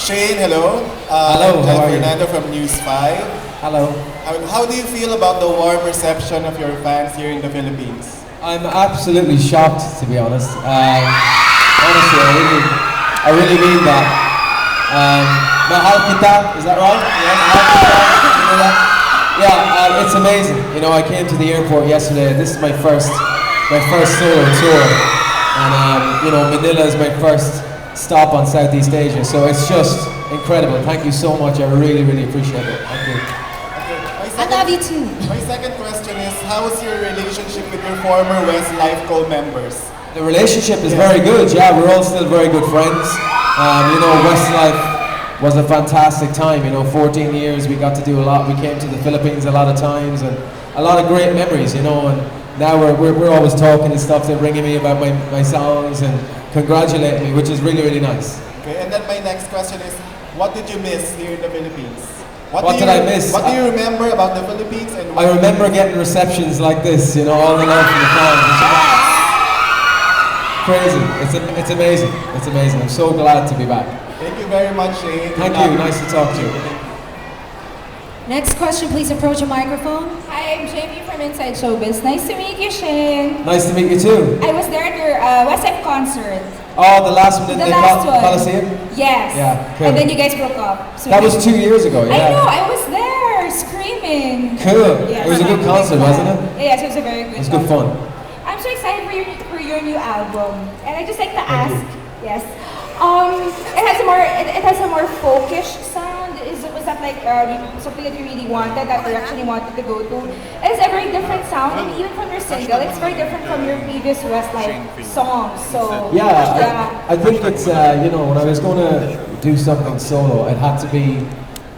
Shane, hello. Hello, how are you? Fernando from News 5. Hello. How do you feel about the warm reception of your fans here in the Philippines? I'm absolutely shocked, to be honest. Honestly, I really mean that. Mahal kita, is that right? Yes. Mahal kita, you know that? Yeah, it's amazing. You know, I came to the airport yesterday. This is my first solo tour, and you know, Manila is my first stop on Southeast Asia. So it's just incredible. Thank you so much. I really, really appreciate it. Thank you. I love you too. My second question is, how is your relationship with your former Westlife co-members? The relationship is very good. Yeah, we're all still very good friends. You know, Westlife was a fantastic time. You know, 14 years, we got to do a lot. We came to the Philippines a lot of times, and a lot of great memories. You know, and now we're always talking and stuff. They're ringing me about my songs and congratulating me, which is really, really nice. Okay, and then my next question is, what did you miss here in the Philippines? What did I miss? What do you remember about the Philippines? And I remember getting receptions like this. You know, all the love from the fans. Crazy. It's amazing. It's amazing. I'm so glad to be back. Thank you very much, Shane. Thank you. Nice to talk to you. Next question, please approach a microphone. Hi, I'm Jamie from Inside Showbiz. Nice to meet you, Shane. Nice to meet you too. I was there at your Westlife concert. Oh, the last one in The the last one. Coliseum? Yes. Yeah, cool. And then you guys broke up. So That was 2 years ago, yeah. I know, I was there screaming. Cool. Yes. It was a good concert, wasn't it? Yes, it was a very good It was good fun. I'm so excited for your new album. And I just like to Thank ask, you. yes. It has a more folkish sound. Was that like something that you really wanted, that you actually wanted to go to? It's a very different sound, and even from your single, it's very different from your previous Westlife songs. So I think it's you know, when I was going to do something solo, it had to be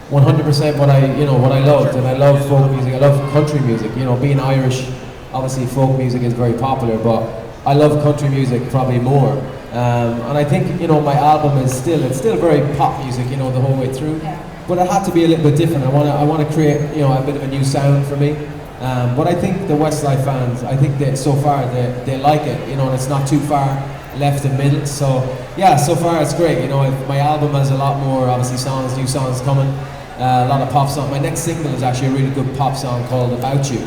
100% what I loved, and I love folk music. I love country music. You know, being Irish, obviously folk music is very popular, but I love country music probably more. And I think, you know, my album is still very pop music, you know, the whole way through. Yeah. But it had to be a little bit different. I want to create, you know, a bit of a new sound for me. But I think the Westlife fans, I think that so far they like it, you know, and it's not too far left and middle. So yeah, so far it's great. You know, my album has a lot more obviously songs, new songs coming, a lot of pop songs. My next single is actually a really good pop song called About You.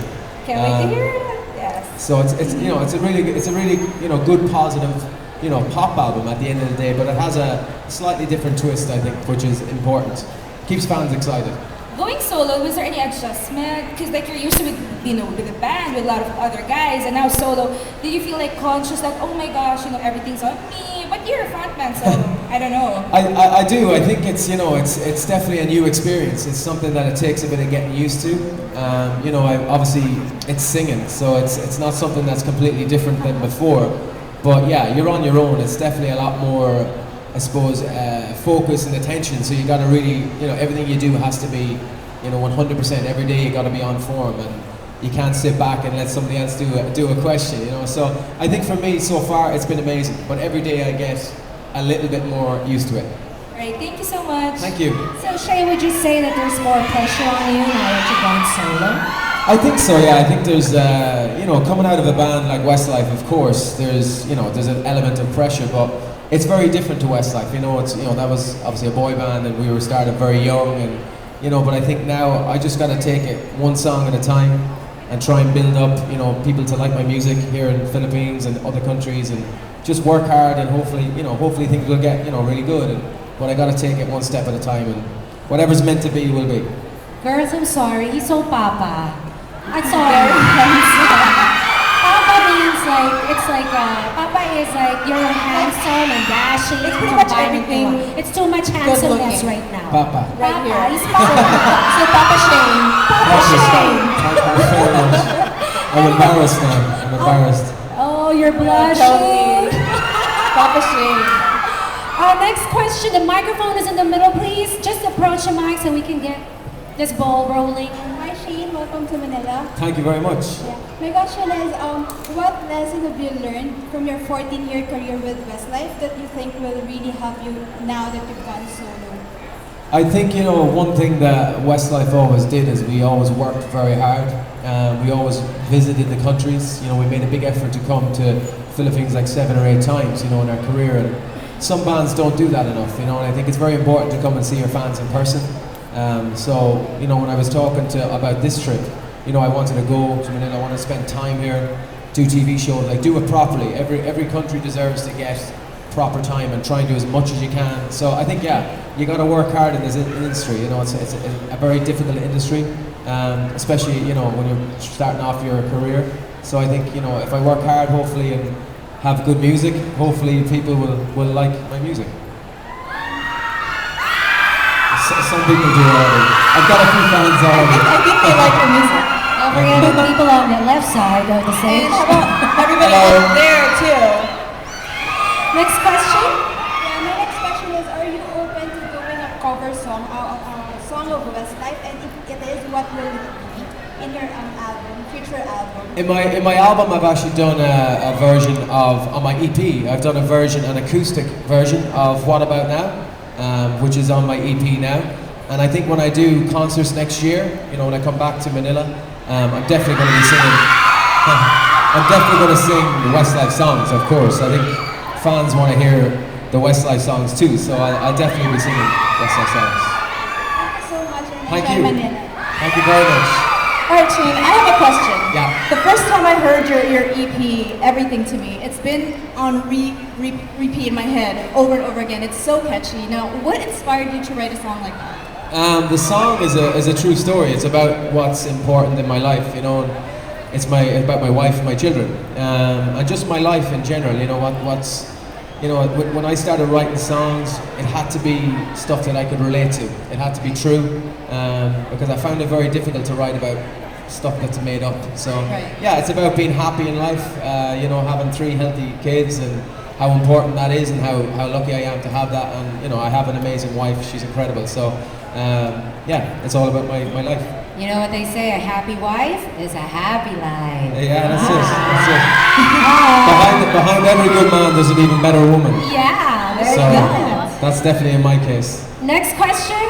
Can't wait to hear it. Yes. So it's you know, it's a really you know, good positive, you know, pop album at the end of the day, but it has a slightly different twist, I think, which is important. Keeps fans excited. Going solo, was there any adjustment? Because like you're used to with a band with a lot of other guys, and now solo. Did you feel like conscious that, oh my gosh, you know, everything's on me? But you're a frontman, so I don't know. I do. I think it's, you know, it's definitely a new experience. It's something that it takes a bit of getting used to. You know, obviously it's singing, so it's not something that's completely different than before. But yeah, you're on your own. It's definitely a lot more, I suppose, focus and attention. So you got to really, you know, everything you do has to be, you know, 100%. Every day you got to be on form, and you can't sit back and let somebody else do a question, you know. So I think for me so far it's been amazing. But every day I get a little bit more used to it. All right, thank you so much. Thank you. So Shay, would you say that there's more pressure on you now that you've gone solo? I think so, yeah. I think there's, you know, coming out of a band like Westlife, of course, there's an element of pressure, but it's very different to Westlife. You know, that was obviously a boy band, and we were started very young, and you know. But I think now I just got to take it one song at a time, and try and build up, you know, people to like my music here in the Philippines and other countries, and just work hard, and hopefully things will get, you know, really good. But I got to take it one step at a time, and whatever's meant to be will be. Girls, I'm sorry, he's so papa. I'm sorry. Papa means like, it's like, papa is like, you're handsome and dashing. It's pretty much combining everything. It's too much handsomeness right now. Papa. Right Papa, here. he's papa. So Papa Shane. Papa Shane. Thank you very much. I'm embarrassed now. I'm embarrassed. Oh, you're Tell blushing. me. Papa Shane. Next question, the microphone is in the middle, please. Just approach the mic so we can get this ball rolling. Hi Shane, welcome to Manila. Thank you very much. Yeah. My question is, what lesson have you learned from your 14-year career with Westlife that you think will really help you now that you've gone solo? I think, you know, one thing that Westlife always did is we always worked very hard. We always visited the countries. You know, we made a big effort to come to Philippines like 7 or 8 times, you know, in our career. And some bands don't do that enough, you know, and I think it's very important to come and see your fans in person. So, you know, when I was talking about this trip, you know, I wanted to go to Manila, I want to spend time here, do TV shows, like do it properly. Every country deserves to get proper time and try and do as much as you can. So I think, yeah, you got to work hard in this industry, you know, it's a very difficult industry, especially, you know, when you're starting off your career. So I think, you know, if I work hard, hopefully, and have good music, hopefully people will like my music. Some people do already. I've got a few fans already. I think they like your music. Don't forget the people on the left side of the stage. How about everybody up there too? Next question. Yeah, my next question is, are you open to doing a cover song, a song of Westlife? And if it is, what will it be in your album, future album? In my album, I've actually done a version of, on my EP, I've done an acoustic version of What About Now, which is on my EP now. And I think when I do concerts next year, you know, when I come back to Manila, I'm definitely going to be singing. I'm definitely going to sing the Westlife songs, of course. I think fans want to hear the Westlife songs too, so I'll definitely be singing Westlife songs. Thank you so much. And Thank enjoy you. Manila. Thank you very much. All right, Shane, I have a question. Yeah. The first time I heard your EP, Everything to Me, it's been on repeat in my head over and over again. It's so catchy. Now, what inspired you to write a song like that? The song is a true story. It's about what's important in my life, you know. It's about my wife and my children, and just my life in general. You know what's, you know, when I started writing songs, it had to be stuff that I could relate to. It had to be true, because I found it very difficult to write about stuff that's made up. So yeah, it's about being happy in life. You know, having 3 healthy kids and how important that is, and how lucky I am to have that. And you know, I have an amazing wife. She's incredible. So yeah, it's all about my life. You know what they say, a happy wife is a happy life. Yeah, that's it. Behind every good man, there's an even better woman. Yeah, very So good. that's definitely in my case. Next question.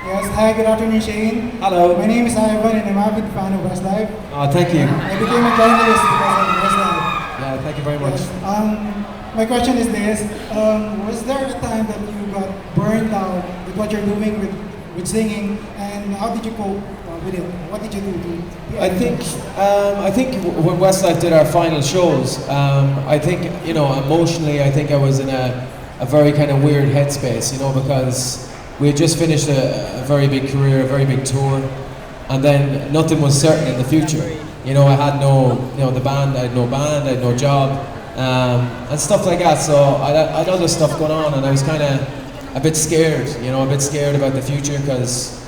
Yes, hi, good afternoon, Shane. Hello. My name is Ivan and I'm a big fan of Westlife. Oh, thank you. I became a journalist because of Westlife. Yeah, thank you very much. Yes. My question is this, was there a time that you got burned out with what you're doing with singing, and how did you cope with it? What did you do to I think when Westlife did our final shows, I think, you know, emotionally, I think I was in a very kind of weird headspace, you know, because we had just finished a very big career, a very big tour, and then nothing was certain in the future. You know, I had no, you know, I had no job, and stuff like that. So I had other stuff going on, and I was kind of a bit scared, you know, about the future, because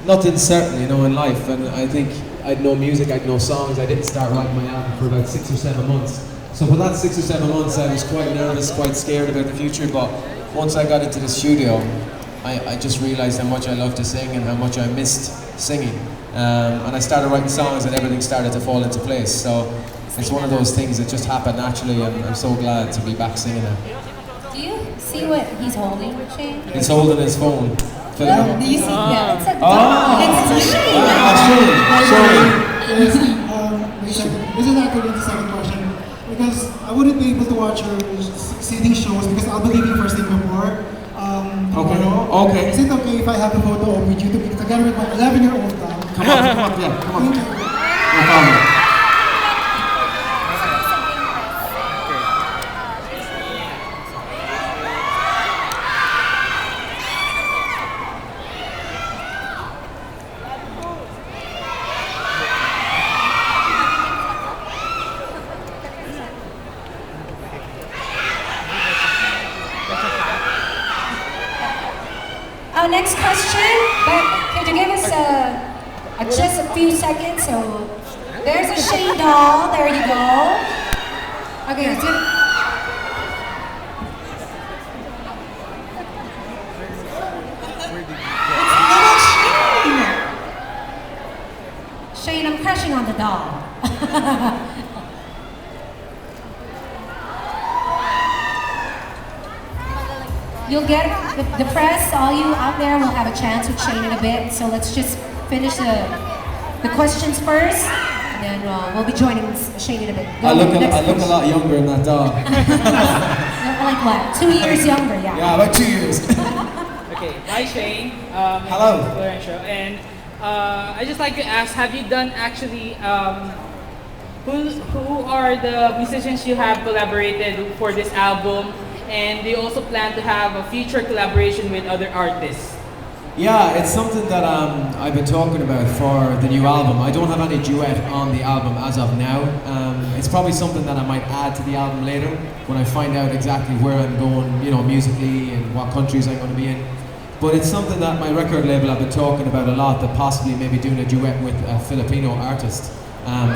nothing's certain, you know, in life. And I think I had no music, I had no songs. I didn't start writing my album for about 6 or 7 months. So for that 6 or 7 months, I was quite nervous, quite scared about the future. But once I got into the studio, I just realized how much I loved to sing and how much I missed singing. And I started writing songs, and everything started to fall into place. So it's one of those things that just happened naturally, and I'm so glad to be back singing now. Do you see what he's holding, Shane? He's holding his phone. Filan. Do you see? Yeah. It's a dog. It's a Shane. Yes, this is actually the second question, because I wouldn't be able to watch your singing shows because I'll be leaving for Singapore tomorrow. Okay. Is it okay if I have a photo with you together with my 11-year-old dog? Come on, yeah, come on. Thank you. No problem. Our next question, but could you give us just a few seconds? So there's a Shane doll. There you go. Okay, let's do it. It's little Shane. Shane, I'm crushing on the doll. You'll get the press, all you out there will have a chance with Shane in a bit. So let's just finish the questions first, and then we'll be joining Shane in a bit. I look a lot younger in that dog. Like what? 2 years younger, yeah. Yeah, about 2 years. Okay, hi Shane. Hello. Florencio. And I just like to ask, have you done actually, who are the musicians you have collaborated for this album? And do you also plan to have a future collaboration with other artists? Yeah, it's something that I've been talking about for the new album. I don't have any duet on the album as of now. It's probably something that I might add to the album later when I find out exactly where I'm going, you know, musically and what countries I'm going to be in. But it's something that my record label have been talking about a lot, that possibly maybe doing a duet with a Filipino artist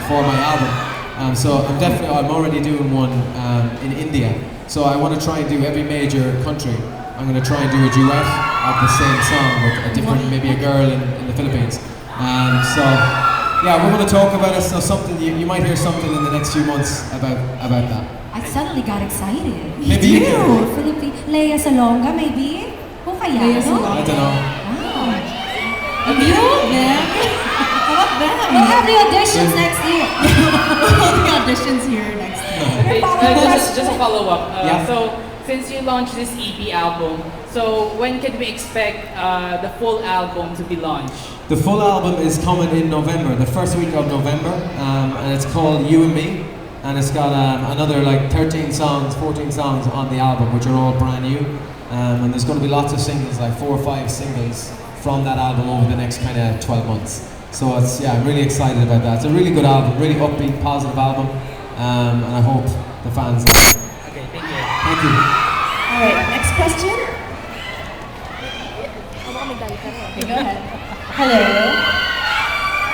for my album. So I'm already doing one in India. So I want to try and do every major country. I'm going to try and do a duet of the same song with a different, maybe a girl in the Philippines. So yeah, we're going to talk about it. So something you might hear something in the next few months about that. I suddenly got excited. Maybe you do. Philippine Lea Salonga, maybe? Who kaya? Lea No? Salonga. I don't know. Wow. And you, man? How about them? We'll have the auditions next year. The auditions here next year. Okay, just a follow-up. Yeah. So, since you launched this EP album, so when can we expect the full album to be launched? The full album is coming in November, the first week of November, and it's called You and Me, and it's got another like 13 songs, 14 songs on the album, which are all brand new, and there's going to be lots of singles, like 4 or 5 singles from that album over the next kind of 12 months. So I'm really excited about that. It's a really good album, really upbeat, positive album, and I hope the fans like it. Okay, thank you. Thank you. All right, next question. Okay, go ahead. Hello.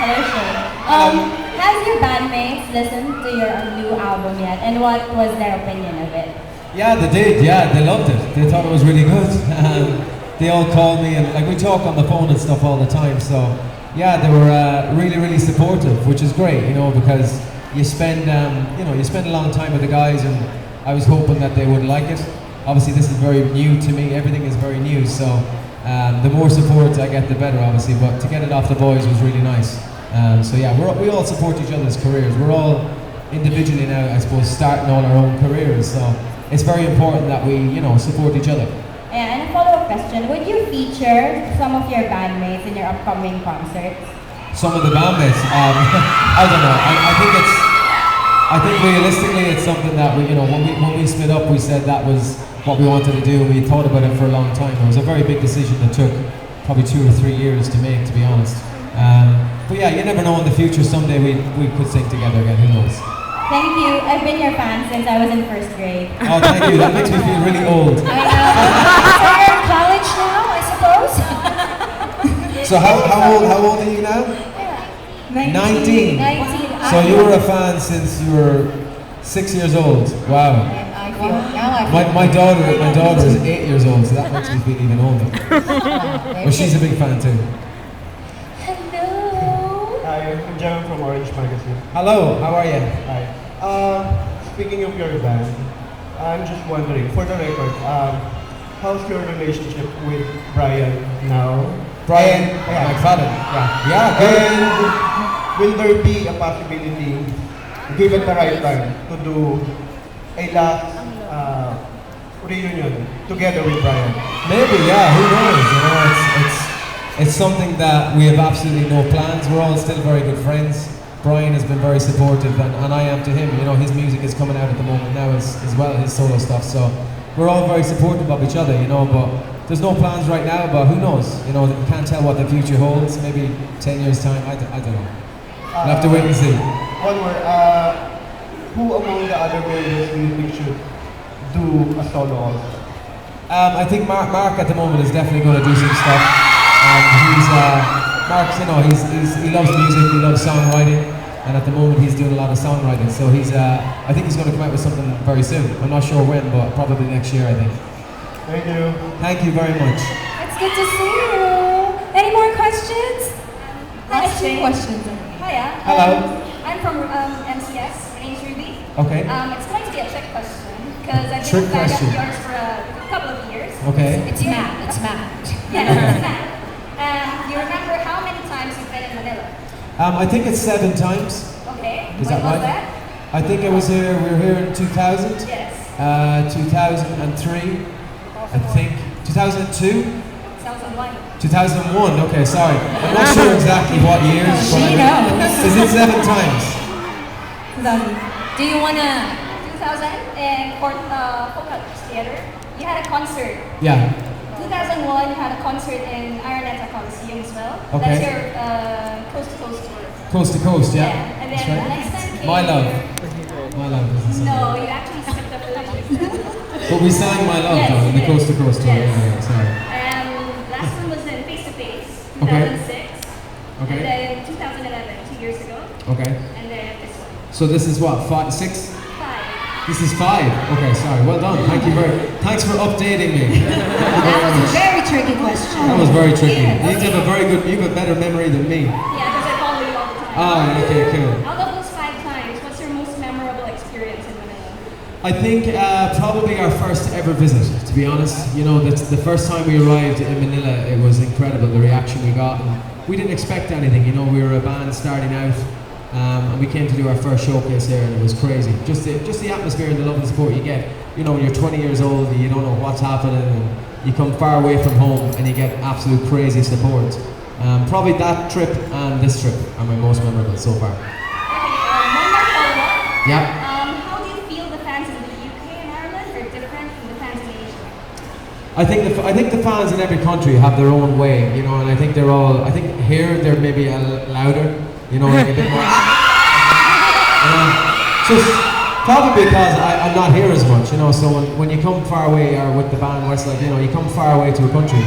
Hello, Shane. Has your bandmates listened to your new album yet? And what was their opinion of it? Yeah, they did. Yeah, they loved it. They thought it was really good. They all called me, and like we talk on the phone and stuff all the time. So yeah, they were really, really supportive, which is great, you know, because you spend a long time with the guys, and I was hoping that they would like it. Obviously, this is very new to me. Everything is very new, so the more support I get, the better, obviously. But to get it off the boys was really nice. So yeah, we all support each other's careers. We're all individually now, I suppose, starting all our own careers. So it's very important that we, you know, support each other. And a follow-up question, would you feature some of your bandmates in your upcoming concerts? Some of the bandmates, I don't know. I think realistically, it's something that we, you know, when we split up, we said that was what we wanted to do. We thought about it for a long time. It was a very big decision that took probably 2 or 3 years to make, to be honest. But yeah, you never know, in the future, someday we could sing together again, who knows. Thank you. I've been your fan since I was in 1st grade. Oh, thank you. That makes me feel really old. I know. So you're in college now, I suppose? So how old are you now? 19. 19. So you were a fan since you were 6 years old. Wow. I feel now I My daughter is 8 years old, so that makes me feel even older. But she's a big fan too. Hello. Hi, I'm Jeremy from Orange Magazine. Hello, how are you? Hi. Speaking of your band, I'm just wondering, for the record, how's your relationship with Brian now? Brian Yeah. McFadden. Yeah. Yeah, good. And will there be a possibility, given the right time, to do a last reunion together with Brian? Maybe, yeah, who knows? You know, it's something that we have absolutely no plans. We're all still very good friends. Brian has been very supportive, and I am to him. You know, his music is coming out at the moment now as well, his solo stuff. So we're all very supportive of each other, you know, but there's no plans right now, but who knows? You know, you can't tell what the future holds. Maybe 10 years time, I don't know. We'll have to wait and see. One more, who among the other members do you think should do a solo also? I think Mark at the moment is definitely going to do some stuff. Mark's, you know, he loves music, he loves songwriting, and at the moment he's doing a lot of songwriting. So I think he's going to come out with something very soon. I'm not sure when, but probably next year, I think. Thank you. Thank you very much. It's good to see you. Any more questions? Last 2 questions. Hiya. Hello. I'm from MCS. My name's Ruby. Okay. It's going to be a trick question because I've Trick been a fan question. of yours for a couple of years. Okay. It's Matt. It's Matt. Yeah, it's Matt. Do you remember how many times you've been in Manila? I think it's 7 times. Okay. Is when that was right? that? I think it was here. We were here in 2000. Yes. 2003, I think. 2002? 2001. 2001, okay, sorry. I'm not sure exactly what years. She knows. Is it 7 times? 2000. Do you wanna? 2000 in Focus Theater. You had a concert. Yeah. 2001, you had a concert in Araneta Coliseum as well. Okay. That's your coast to coast tour. Coast to coast, yeah. And then That's the right. next time came My Love. your- My Love. Is No, you actually skipped the Philippines. But we sang My Love Yes, though, in the yes. Coast to Coast tour. Yes. Yeah, sorry. Last one was in Face to Face, Okay. 2006. Okay. And then 2011, 2 years ago. Okay. And then this one, So this is what, 5, 6? 5. This is 5. Okay, sorry. Well done. Thanks for updating me. That was a very tricky question. That was very tricky. Yes. You have you have a better memory than me. Yeah, because I follow you all the time. Ah, okay, cool. Out of those 5 times, what's your most memorable experience in Manila? I think probably our first ever visit, to be honest. You know, that's the first time we arrived in Manila, it was incredible, the reaction we got. And we didn't expect anything, you know, we were a band starting out, and we came to do our first showcase here, and it was crazy. Just the atmosphere and the love and support you get. You know, when you're 20 years old, you don't know what's happening, and you come far away from home, and you get absolute crazy support. Probably that trip and this trip are my most memorable so far. Okay, one more follow-up. Yeah. How do you feel the fans in the UK and Ireland are different from the fans in Asia? I think the fans in every country have their own way, you know, and I think here they're maybe louder, you know, like a bit more. Just probably because I'm not here as much, you know, so when you come far away, or with the band Westlife, you know, you come far away to a country,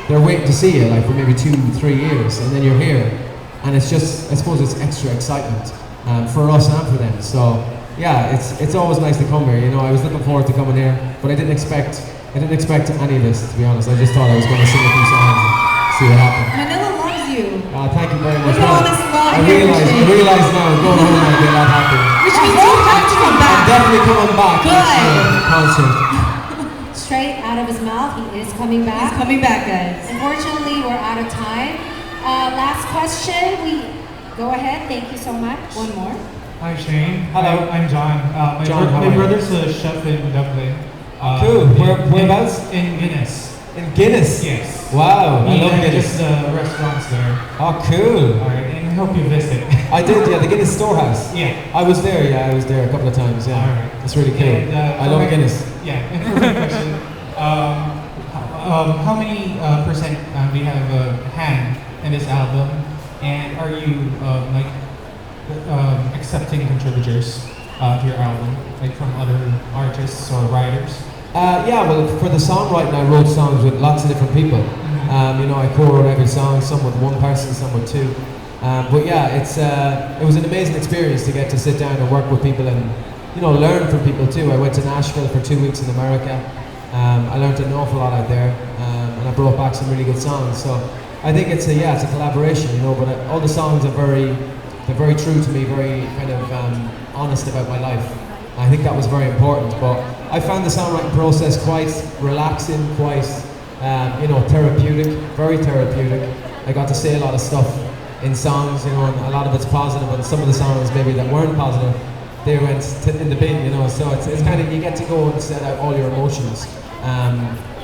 they're waiting to see you, like for maybe 2-3 years, and then you're here, and it's just, I suppose it's extra excitement for us and for them. So yeah, it's always nice to come here, you know. I was looking forward to coming here, but I didn't expect any of this, to be honest. I just thought I was going to sing a few songs and see what happened. Manila loves you. Thank you very much. Look at all this love I here, realize now, I'm going home and I get that happy. Which means you have to come I'm back. definitely coming back. Good. Concert. Straight out of his mouth, he is coming back. He's coming back, guys. Unfortunately, we're out of time. Last question. Go ahead. Thank you so much. One more. Hi Shane. Hello. I'm John. John, how are my you? brother's a chef in Dublin. Cool. Whereabouts? In Guinness. In Guinness? Yes. Wow, I love Just Guinness. the restaurants there. Oh, cool. Alright, and I hope you visit. I did, yeah, the Guinness Storehouse. Yeah. I was there a couple of times, yeah. Alright. It's really cool. And, I love Guinness. Yeah, and for my question, how many percent do you have a hand in this album? And are you accepting contributors to your album, like from other artists or writers? Yeah, well, for the songwriting, I wrote songs with lots of different people. You know, I co-wrote every song, some with one person, some with 2. But yeah, it was an amazing experience to get to sit down and work with people and, you know, learn from people too. I went to Nashville for 2 weeks in America. I learned an awful lot out there, and I brought back some really good songs. So I think it's a collaboration, you know. But all the songs are they're very true to me, very kind of honest about my life. I think that was very important. But I found the songwriting process quite relaxing, quite you know, therapeutic, very therapeutic. I got to say a lot of stuff in songs, you know, and a lot of it's positive, and some of the songs maybe that weren't positive, they went in the bin, you know. So it's kind of, you get to go and set out all your emotions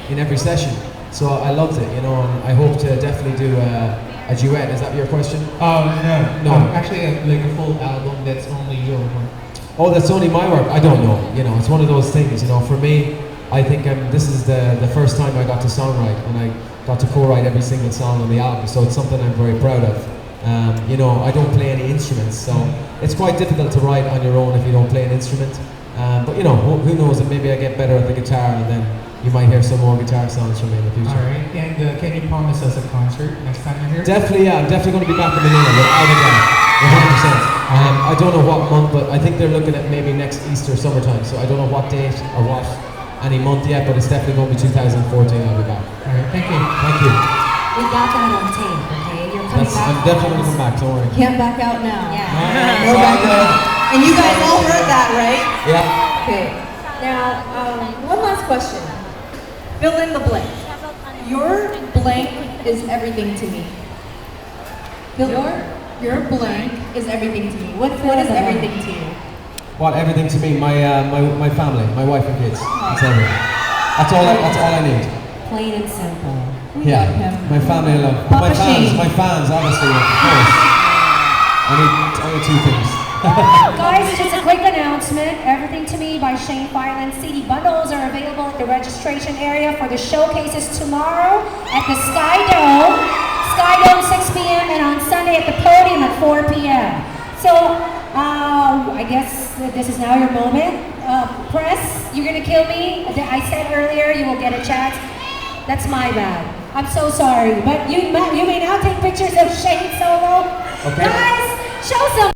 in every session. So I loved it, you know, and I hope to definitely do a duet. Is that your question? No. Actually, like a full album that's only your work. Oh, that's only my work? I don't know, you know, it's one of those things, you know. For me, I think this is the first time I got to songwrite, and I got to co-write every single song on the album, so it's something I'm very proud of. You know, I don't play any instruments, so it's quite difficult to write on your own if you don't play an instrument. But you know, who knows, and maybe I get better at the guitar, and then you might hear some more guitar songs from me in the future. Alright, and can you promise us a concert next time you're here? Definitely, yeah, I'm definitely going to be back in Manila, without a doubt, 100%. I don't know what month, but I think they're looking at maybe next Easter, summertime, so I don't know what date or what, any month yet, but it's definitely going to be 2014, I'll be back. Alright, thank you. Thank you. We got that on tape, okay? You're coming back. I'm definitely going to come back, don't worry. Can't back out now. Yeah. No back out. And you guys all heard that, right? Yeah. Okay. Now, one last question. Fill in the blank. Your blank is everything to me. Your blank is everything to me. What is everything to you? What everything to me? My family, my wife and kids. That's everything. That's all I need. Plain and simple. Yeah, my family and love. Papa My fans, obviously, of course. Only two things. Guys, just a quick announcement. Everything to Me by Shane Filan. CD bundles are available at the registration area for the showcases tomorrow at the Sky Dome. Sky Dome 6 p.m. and on Sunday at the podium at 4 p.m. So, I guess this is now your moment. Press, you're gonna kill me. I said earlier you will get a chance. That's my bad. I'm so sorry. But you may now take pictures of Shane solo. Okay. Guys, show some.